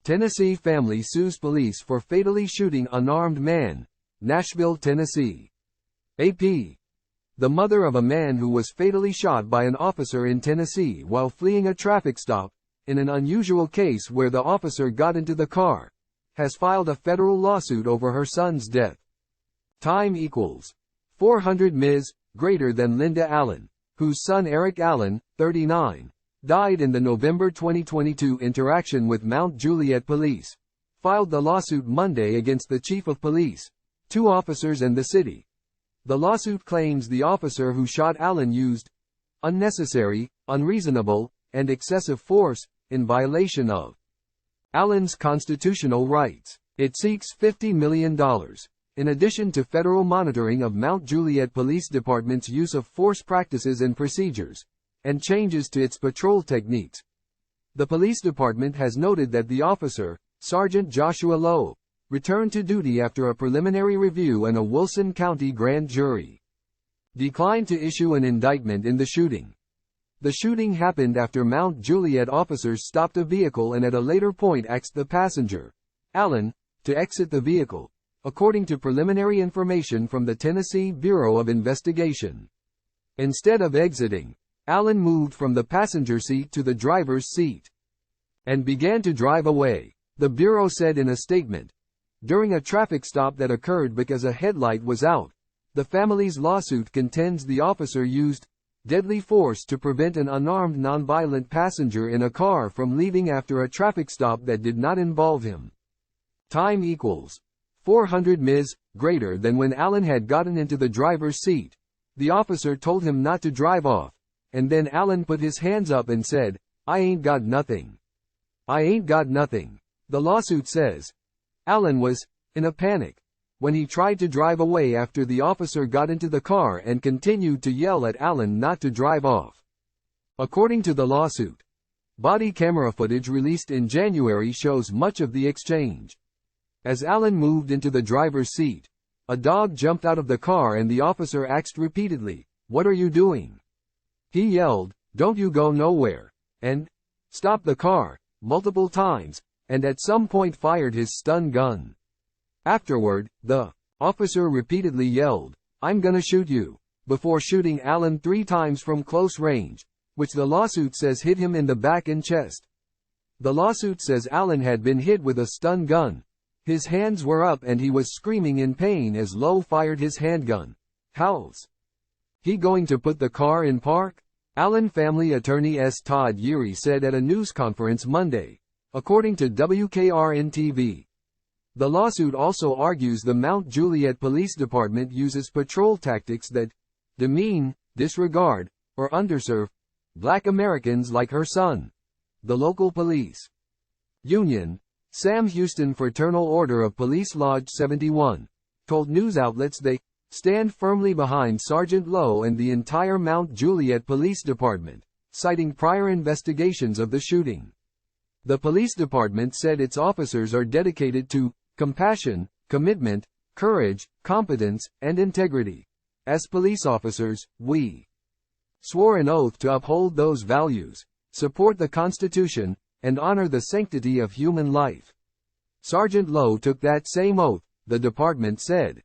Tennessee family sues police for fatally shooting unarmed man. Nashville, Tennessee. AP. The mother of a man who was fatally shot by an officer in Tennessee while fleeing a traffic stop, in an unusual case where the officer got into the car, has filed a federal lawsuit over her son's death. Time equals 400 Ms. greater than Linda Allen, whose son Eric Allen, 39, died in the November 2022 interaction with Mount Juliet Police, filed the lawsuit Monday against the chief of police, 2 officers and the city. The lawsuit claims the officer who shot Allen used unnecessary, unreasonable, and excessive force, in violation of Allen's constitutional rights. It seeks $50 million, in addition to federal monitoring of Mount Juliet Police Department's use of force practices and procedures, and changes to its patrol techniques. The police department has noted that the officer, Sergeant Joshua Lowe, returned to duty after a preliminary review and a Wilson County grand jury declined to issue an indictment in the shooting. The shooting happened after Mount Juliet officers stopped a vehicle and at a later point asked the passenger, Allen, to exit the vehicle, according to preliminary information from the Tennessee Bureau of Investigation. Instead of exiting, Allen moved from the passenger seat to the driver's seat and began to drive away, the Bureau said in a statement. During a traffic stop that occurred because a headlight was out, the family's lawsuit contends the officer used deadly force to prevent an unarmed nonviolent passenger in a car from leaving after a traffic stop that did not involve him. Time equals 400 Ms. greater than when Allen had gotten into the driver's seat. The officer told him not to drive off, and then Allen put his hands up and said, I ain't got nothing. I ain't got nothing. The lawsuit says Allen was in a panic when he tried to drive away after the officer got into the car and continued to yell at Allen not to drive off. According to the lawsuit, body camera footage released in January shows much of the exchange. As Allen moved into the driver's seat, a dog jumped out of the car and the officer asked repeatedly, What are you doing? He yelled, Don't you go nowhere, and stop the car, multiple times, and at some point fired his stun gun. Afterward, the officer repeatedly yelled, I'm gonna shoot you, before shooting Allen 3 times from close range, which the lawsuit says hit him in the back and chest. The lawsuit says Allen had been hit with a stun gun. His hands were up and he was screaming in pain as Lowe fired his handgun. How's he going to put the car in park? Allen family attorney S. Todd Yeary said at a news conference Monday, according to WKRN-TV. The lawsuit also argues the Mount Juliet Police Department uses patrol tactics that demean, disregard, or underserve Black Americans like her son. The local police union, Sam Houston Fraternal Order of Police Lodge 71, told news outlets they stand firmly behind Sergeant Lowe and the entire Mount Juliet Police Department, citing prior investigations of the shooting. The police department said its officers are dedicated to compassion, commitment, courage, competence, and integrity. As police officers, we swore an oath to uphold those values, support the Constitution, and honor the sanctity of human life. Sergeant Lowe took that same oath, the department said.